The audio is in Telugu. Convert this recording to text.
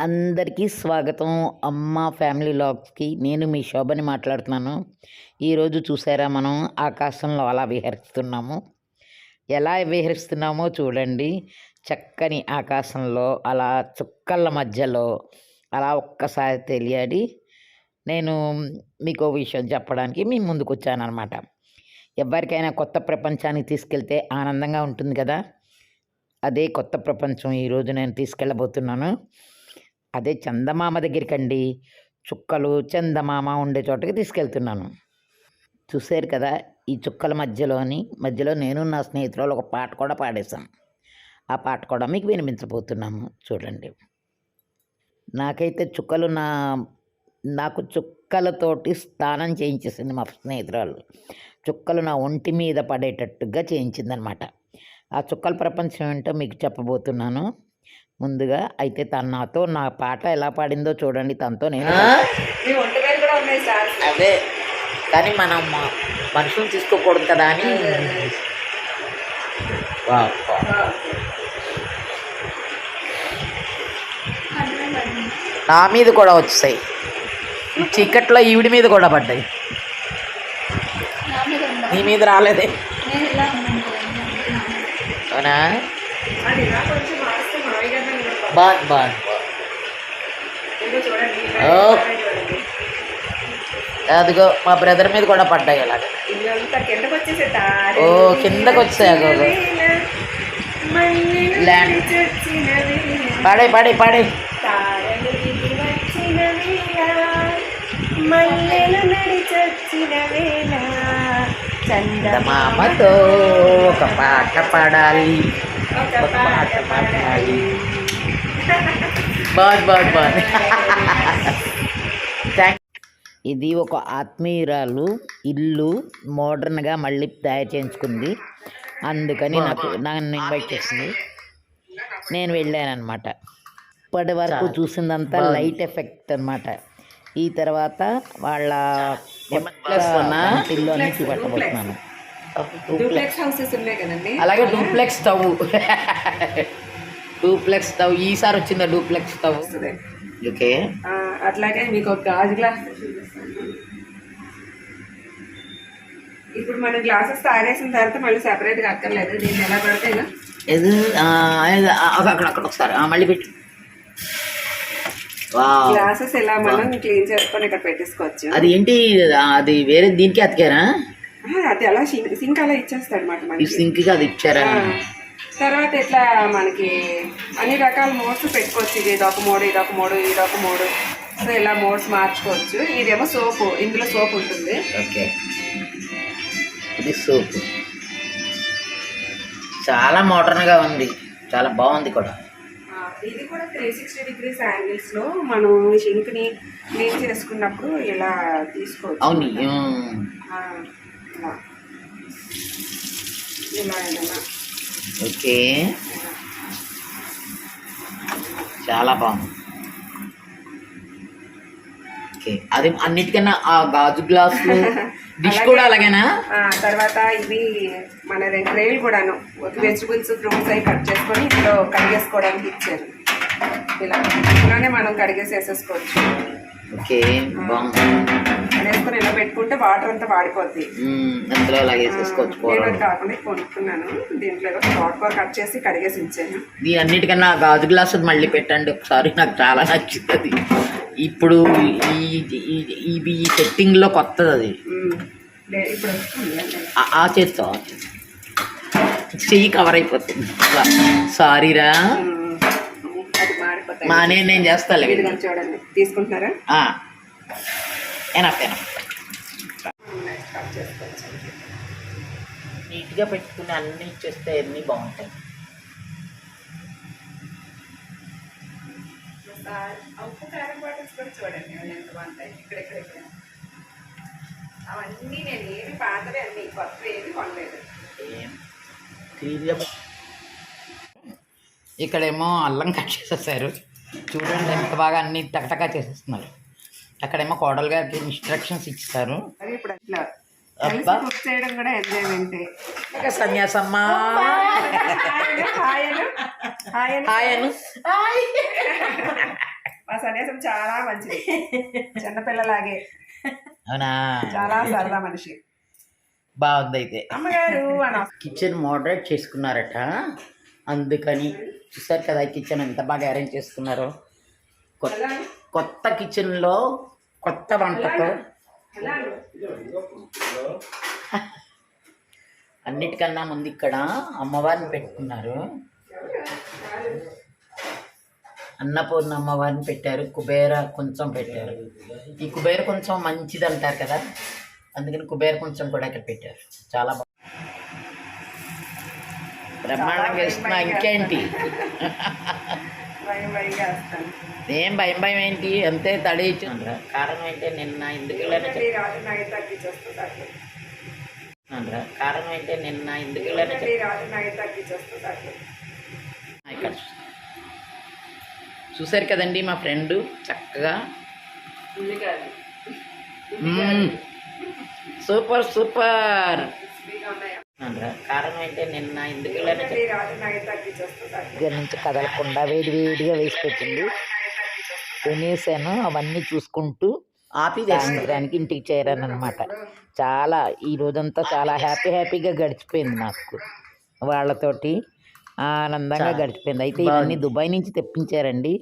అందరికీ స్వాగతం అమ్మ ఫ్యామిలీ లాగ్స్కి. నేను మీ శోభని మాట్లాడుతున్నాను. ఈరోజు చూసారా, మనం ఆకాశంలో అలా విహరిస్తున్నాము. ఎలా విహరిస్తున్నామో చూడండి. చక్కని ఆకాశంలో అలా చుక్కల మధ్యలో అలా ఒక్కసారి తెలియాలి. నేను మీకు విషయం చెప్పడానికి మీ ముందుకు వచ్చానమాట. ఎవరికైనా కొత్త ప్రపంచానికి తీసుకెళ్తే ఆనందంగా ఉంటుంది కదా. అదే కొత్త ప్రపంచం ఈరోజు నేను తీసుకెళ్ళబోతున్నాను. అదే చందమామ దగ్గరికండి. చుక్కలు చందమామ ఉండే చోటకి తీసుకెళ్తున్నాను. చూశారు కదా, ఈ చుక్కల మధ్యలో నేను నా స్నేహితురాలు ఒక పాట కూడా పాడేశాం. ఆ పాట కూడా మీకు వినిపించబోతున్నాము. చూడండి. నాకైతే నాకు చుక్కలతోటి స్నానం చేయించేసింది మా స్నేహితురాలు. చుక్కలు నా ఒంటి మీద పడేటట్టుగా చేయించిందనమాట. ఆ చుక్కల ప్రపంచం ఏంటో మీకు చెప్పబోతున్నాను. ముందుగా అయితే నాతో నా పాట ఎలా పాడిందో చూడండి. తనతో నేను అదే, కానీ మనం మనుషులు తీసుకోకూడదు కదా అని. నా మీద కూడా వచ్చాయి, చీకట్లో ఈవిడి మీద కూడా పడ్డాయి. నీ మీద రాలేదే. అవునా? బాగుంది. అదిగో మా బ్రదర్ మీద కూడా పడ్డాయి అలాగే. ఓ కిందకు వచ్చాయి. ల్యాండ్ పాడే చందమామతో ఒక పాట పాడాలి. బాగుంది. ఇది ఒక ఆత్మీయురాలు ఇల్లు మోడర్న్గా మళ్ళీ తయారు చేయించుకుంది. అందుకని నన్ను ఇన్వైట్ చేసింది. నేను వెళ్ళానమాట. ఇప్పటి వరకు చూసిందంతా లైట్ ఎఫెక్ట్ అనమాట. ఈ తర్వాత వాళ్ళ ఇల్లు చూపెట్టబోతున్నాను. అలాగే డూప్లెక్స్ స్టవ్ ఈసారి వచ్చిందా? Duplex stove. ఓకే. అట్లాగే మీకు ఒక గాజు గ్లాస్. ఇప్పుడు మనం గ్లాసెస్ తాగేసిన తర్వాత మళ్ళీ సెపరేట్గా అక్కర్లేదు. దీన్ని ఎలా పెడతాయినా అక్కడ ఒకసారి మళ్ళీ పెట్టు. గ్లాసెస్ ఎలా మనం క్లీన్ చేసుకొని ఇక్కడ పెట్టేసుకోవచ్చు. అది ఏంటి, అది వేరే దీనికి అతికారా? అది అలా సింక్ అలా ఇచ్చేస్తాడు అనమాట. సింక్ అది ఇచ్చారా? తర్వాత ఇట్లా మనకి అన్ని రకాల మోడ్స్ పెట్టుకోవచ్చు. ఇదొక మోడ్. సో ఇలా మోడ్స్ మార్చుకోవచ్చు. ఇదేమో సోపు, ఇందులో సోప్ ఉంటుంది. ఓకే, ఇది సోప్. చాలా మోడర్న్గా ఉంది, చాలా బాగుంది కూడా. ఇది కూడా 360 degrees యాంగిల్స్ లో మనం షింక్ ని క్లీన్ చేసుకున్నప్పుడు ఇలా తీసుకోవచ్చు. అవును, ఇలా ఏదైనా. ఓకే, చాలా బాగుంది. ఓకే, అది అన్నిటికన్నా ఆ గాజు గ్లాసులు డిష్ కూడా అలాగేనా? తర్వాత ఇవి మన 2 ట్రేలు కూడాను వెజిటబుల్స్ ఫ్రూట్స్ అవి కట్ చేసుకొని ఇందులో కడిగేసుకోవడానికి ఇచ్చారు. ఇలానే మనం కడిగేసేసుకోవచ్చు. ఓకే, బాగుంది. కడిగేసుకొని ఇలా పెట్టుకుంటే వాటర్ అంతా వాడిపోద్ది. నేను కాకుండా కొనుక్కున్నాను. దీంట్లో ఏదో తోటకూర కట్ చేసి కడిగేసి ఇచ్చాను. దీని అన్నిటికన్నా గాజు గ్లాసు మళ్ళీ పెట్టండి ఒకసారి, నాకు చాలా నచ్చింది. ఇప్పుడు ఈ సెట్టింగ్ లో కొత్తది అది. ఇప్పుడు ఆ చేస్తా చెయ్యి కవర్ అయిపోతుంది. సారీరా, నేను చేస్తాలే. చూడండి, తీసుకుంటున్నారా? ఎనఫ్ నీట్గా పెట్టుకుని అన్నీ ఇచ్చేస్తే అన్నీ బాగుంటాయి. ఉప్పు కారం బాటిల్స్ కూడా చూడండి ఎంత బాగుంటాయి. ఇక్కడ అవన్నీ నేను ఏమి పాతవే, అన్నీ కొత్త ఏమి కొనలేదు. ఇక్కడేమో అల్లం కట్ చేసేసారు. చూడండి ఎంత బాగా అన్ని టకటకా చేసేస్తున్నారు. అక్కడేమో కోడలు గారికి ఇన్స్ట్రక్షన్స్ ఇస్తారు. ఇప్పుడు అట్లా కుక్ చేయడం కూడా ఎంజాయ్మెంట్. సన్యాసమ్మా హాయ్. మా సన్యాసం చాలా మంచిది, చిన్నపిల్లలాగే అవునా? చాలా సరదా మనిషి. బాగుంది అయితే. అమ్మగారు అని కిచెన్ మోడరేట్ చేసుకున్నారట, అందుకని చూసారు కదా కిచెన్ ఎంత బాగా అరేంజ్ చేసుకున్నారో. కొత్త కిచెన్లో కొత్త వంటతో అన్నిటికన్నా ముందు ఇక్కడ అమ్మవారిని పెట్టుకున్నారు, అన్నపూర్ణ అమ్మవారిని పెట్టారు, కుబేర కొంచెం పెట్టారు. ఈ కుబేర కొంచెం మంచిది అంటారు కదా, అందుకని కుబేర కొంచెం కూడా ఇక్కడ పెట్టారు. చాలా బాగా బ్రహ్మాండంగా వేస్తున్నా. ఇంకేంటి భయం భయంగా వస్తాను. ఏం భయం భయం ఏంటి, అంతే తడి ఇచ్చిండ్రా. కారణం ఏంటి నిన్న ఎందుకు అంటారా? కారణం ఏంటి నిన్న ఎందుకు ఇక్కడ చూసారు కదండి మా ఫ్రెండ్ చక్కగా. సూపర్ సూపర్ అంటారా? కారణం ఏంటి నిన్న ఎందుకు దగ్గర నుంచి కదలకుండా వేడి వేడిగా వేసి పెట్టింది. తినేసాను, అవన్నీ చూసుకుంటూ ఆపి సాయంత్రానికి ఇంటికి చేరాను అనమాట. చాలా ఈ రోజంతా చాలా హ్యాపీగా గడిచిపోయింది నాకు, వాళ్ళతోటి ఆనందంగా గడిచిపోయింది. అయితే ఇవన్నీ దుబాయ్ నుంచి తెప్పించారండి.